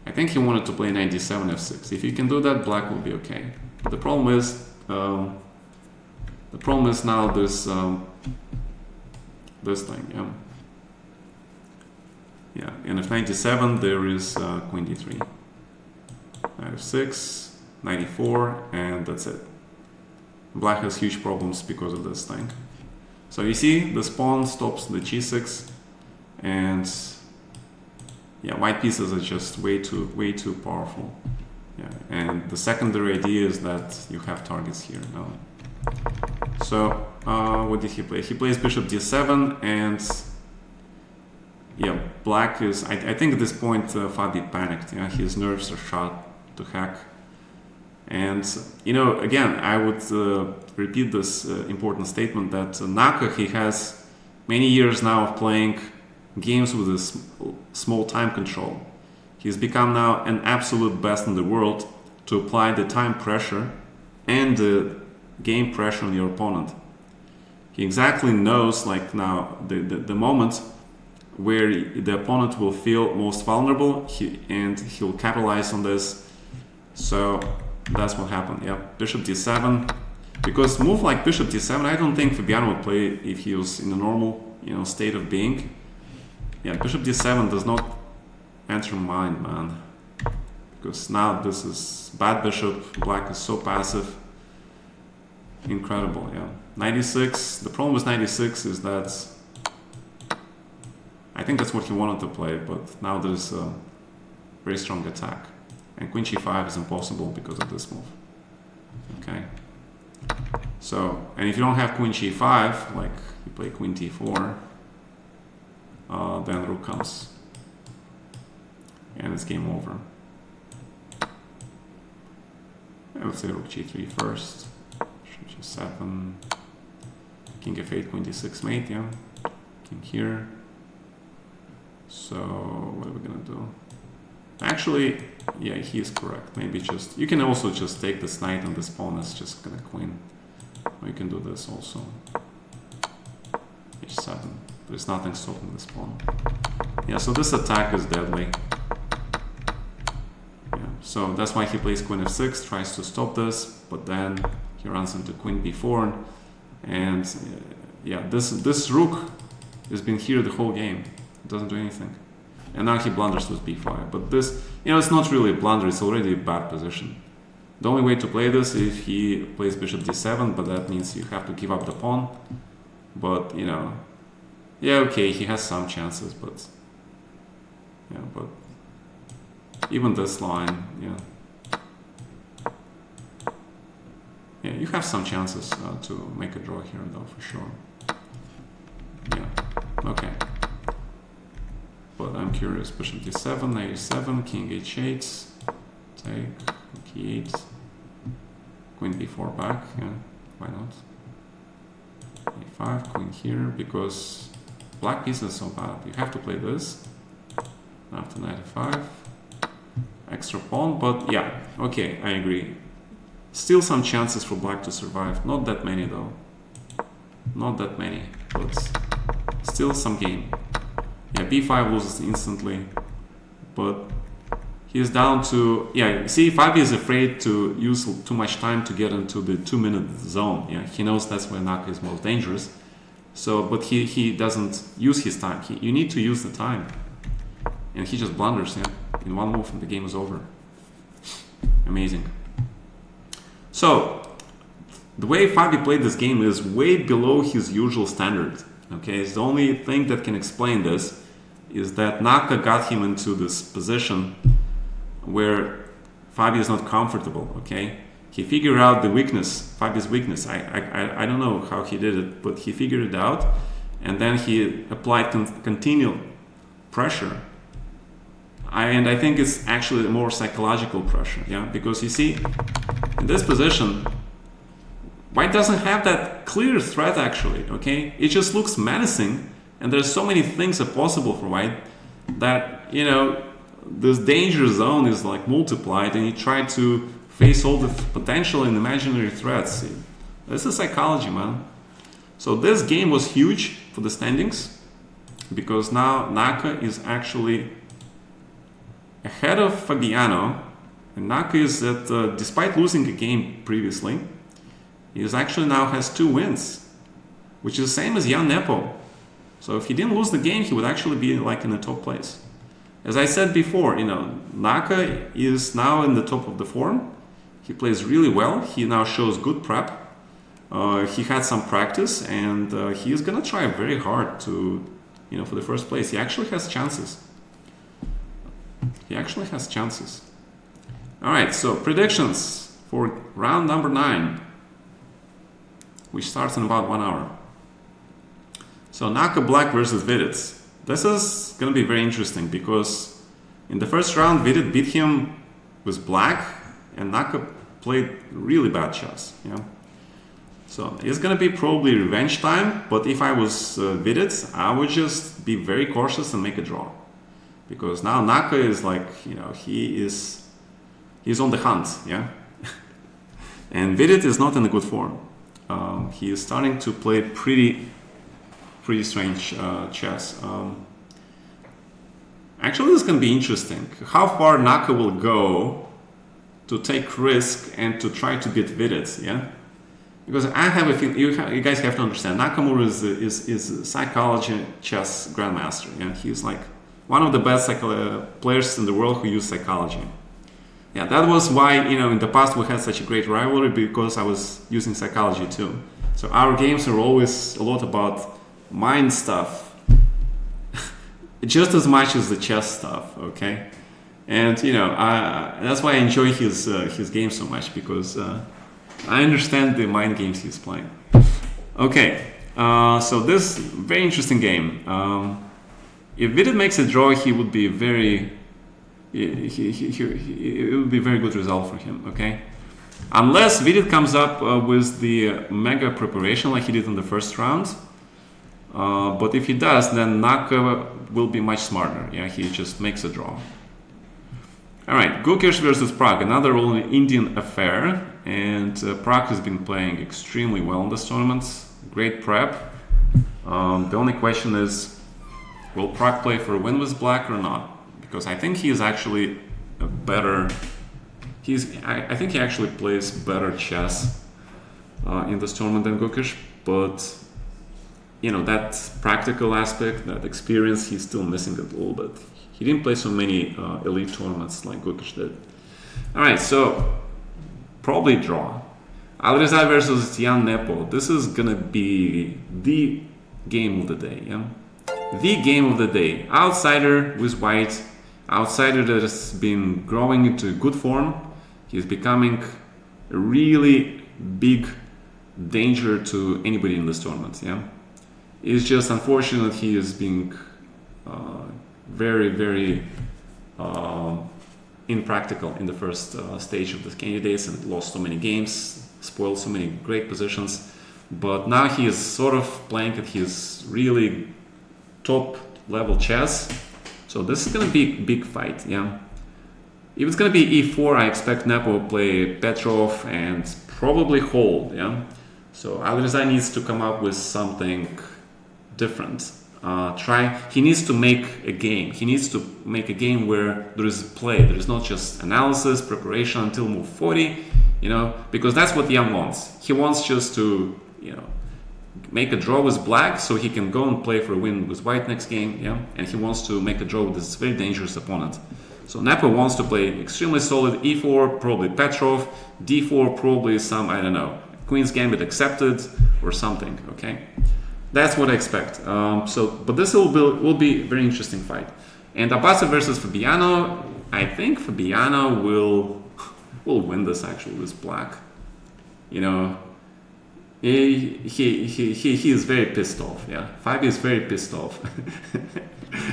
S1: I think he wanted to play knight d7 f6. If you can do that, black will be okay. But the problem is now this thing. Yeah. Yeah. And if knight d7, there is queen d3. Knight f6. 94, and that's it. Black has huge problems because of this thing. So you see, this pawn stops the g6, and yeah, white pieces are just way too powerful. Yeah, and the secondary idea is that you have targets here now. So what did he play? He plays bishop d7, and yeah, black is. I think at this point Fabi panicked. Yeah, his nerves are shot to heck. And, you know, again, I would repeat this important statement that Naka, he has many years now of playing games with a small time control. He's become now an absolute best in the world to apply the time pressure and the game pressure on your opponent. He exactly knows, like now, the moment where the opponent will feel most vulnerable, and he'll capitalize on this. So that's what happened. Yeah, bishop d7. Because move like bishop d7, I don't think Fabiano would play if he was in a normal, state of being. Yeah, bishop d7 does not enter mind, man. Because now this is bad bishop, black is so passive. Incredible, yeah. 96, the problem with 96 is that I think that's what he wanted to play, but now there's a very strong attack. And queen g5 is impossible because of this move. Okay. So, and if you don't have queen g5, like you play queen t4, then rook comes. And it's game over. And let's say rook g3 first. Rook g7. King f8, queen d6 mate, yeah. King here. So, what are we gonna do? Actually, yeah, he is correct. Maybe just, you can also just take this knight and this pawn is just gonna queen. Or you can do this also. h7. There's nothing stopping this pawn. Yeah, so this attack is deadly. Yeah, so that's why he plays queen f6, tries to stop this, but then he runs into queen b4, and yeah, this rook has been here the whole game. It doesn't do anything. And now he blunders with b5. But this, it's not really a blunder, it's already a bad position. The only way to play this is if he plays bishop d7, but that means you have to give up the pawn. But, yeah, okay, he has some chances, but, yeah, but even this line, yeah, you have some chances to make a draw here, though, for sure. Yeah, okay. But I'm curious, bishop d7, a7, king h8, take, e8, queen b4 back, yeah, why not? a5, queen here, because black piece is so bad. You have to play this, after knight f5, extra pawn, but yeah, okay, I agree. Still some chances for black to survive, not that many though. Not that many, but still some game. Yeah, b5 loses instantly, but he is down to, yeah, see, Fabi is afraid to use too much time to get into the 2-minute zone. Yeah, he knows that's where Naka is most dangerous. So, but he doesn't use his time. You need to use the time. And he just blunders, yeah, in one move and the game is over. Amazing. So, the way Fabi played this game is way below his usual standard. Okay, it's the only thing that can explain this is that Naka got him into this position where Fabi is not comfortable, okay? He figured out the weakness, Fabi's weakness. I don't know how he did it, but he figured it out, and then he applied continual pressure. And I think it's actually a more psychological pressure, yeah? Because you see, in this position, White doesn't have that clear threat actually, okay? It just looks menacing, and there's so many things are possible for White that, this danger zone is like multiplied, and you try to face all the potential and imaginary threats. This is psychology, man. So this game was huge for the standings, because now Naka is actually ahead of Fabiano, and Naka is at, despite losing a game previously, he is actually now has 2 wins, which is the same as Jan Nepo. So if he didn't lose the game, he would actually be like in the top place. As I said before, Naka is now in the top of the form. He plays really well. He now shows good prep. He had some practice, and he is gonna try very hard to, for the first place. He actually has chances. He actually has chances. All right, so predictions for round number 9, which starts in about 1 hour. So Naka Black versus Vidit. This is going to be very interesting, because in the first round, Vidit beat him with black, and Naka played really bad chess. Yeah. So it's going to be probably revenge time, but if I was Vidit, I would just be very cautious and make a draw. Because now Naka is like, he's on the hunt, yeah? And Vidit is not in a good form. He is starting to play pretty strange chess. Actually, this is going to be interesting. How far Naka will go to take risk and to try to beat Vidit, yeah? because I have a feeling you guys have to understand Nakamura is a psychology chess grandmaster. Yeah, he's like one of the best players in the world who use psychology. Yeah, that was why in the past we had such a great rivalry, because I was using psychology too. So our games are always a lot about mind stuff, just as much as the chess stuff. Okay, and that's why I enjoy his game so much, because I understand the mind games he's playing. Okay, so this very interesting game. If Vidit makes a draw, he would be very. It would be a very good result for him. Okay, unless Vidit comes up with the mega preparation like he did in the first round. But if he does, then Naka will be much smarter. Yeah, he just makes a draw. All right, Gukesh versus Prague, another all Indian affair, and Prague has been playing extremely well in this tournament. Great prep. The only question is, will Prague play for a win with Black or not? Because I think he is actually a better. I think he actually plays better chess in this tournament than Gukesh, but that practical aspect, that experience, he's still missing it a little bit. He didn't play so many elite tournaments like Gukesh did. All right, so probably draw. Alireza versus Jan Nepo. This is gonna be the game of the day. Yeah, the game of the day. Outsider with white. Outsider that has been growing into good form. He's becoming a really big danger to anybody in this tournament. Yeah. It's just unfortunate he is being very, very impractical in the first stage of the candidates and lost so many games, spoiled so many great positions. But now he is sort of playing at his really top level chess. So this is going to be a big fight. Yeah. If it's going to be e4, I expect Nepo to play Petrov and probably hold. Yeah. So Alireza needs to come up with something different. He needs to make a game. He needs to make a game where there is play. There is not just analysis, preparation until move 40, because that's what Jan wants. He wants just to, make a draw with Black so he can go and play for a win with White next game, yeah? And he wants to make a draw with this very dangerous opponent. So Nepo wants to play extremely solid e4, probably Petrov, d4, probably some, I don't know, Queen's Gambit accepted or something, okay? That's what I expect. But this will be a very interesting fight. And Abasa versus Fabiano, I think Fabiano will win this actually with Black. He is very pissed off. Yeah, Fabi is very pissed off,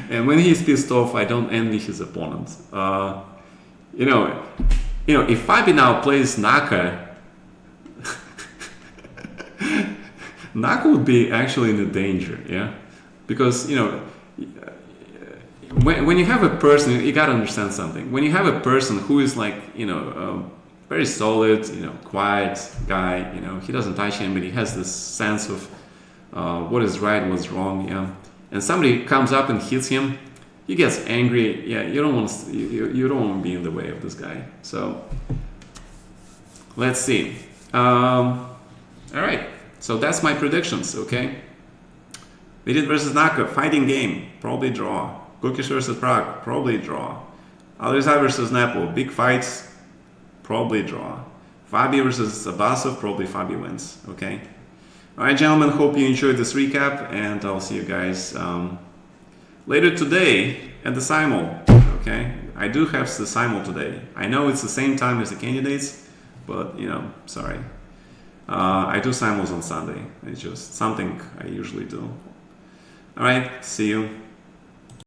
S1: and when he's pissed off, I don't envy his opponent. If Fabi now plays Naka, Naka would be actually in a danger. Yeah, because when you have a person, you gotta understand something. When you have a person who is like very solid, quiet guy, he doesn't touch anybody, he has this sense of what is right, what's wrong, yeah. And somebody comes up and hits him, he gets angry, yeah, you don't want to be in the way of this guy. So let's see. All right, so that's my predictions, okay? Vidit versus Naka, fighting game, probably draw. Gukesh versus Prague, probably draw. Alireza versus Nepo, big fights, probably draw. Fabi versus Abasov, probably Fabi wins. Okay. All right, gentlemen. Hope you enjoyed this recap, and I'll see you guys later today at the simul. Okay. I do have the simul today. I know it's the same time as the candidates, but sorry. I do simuls on Sunday. It's just something I usually do. All right. See you.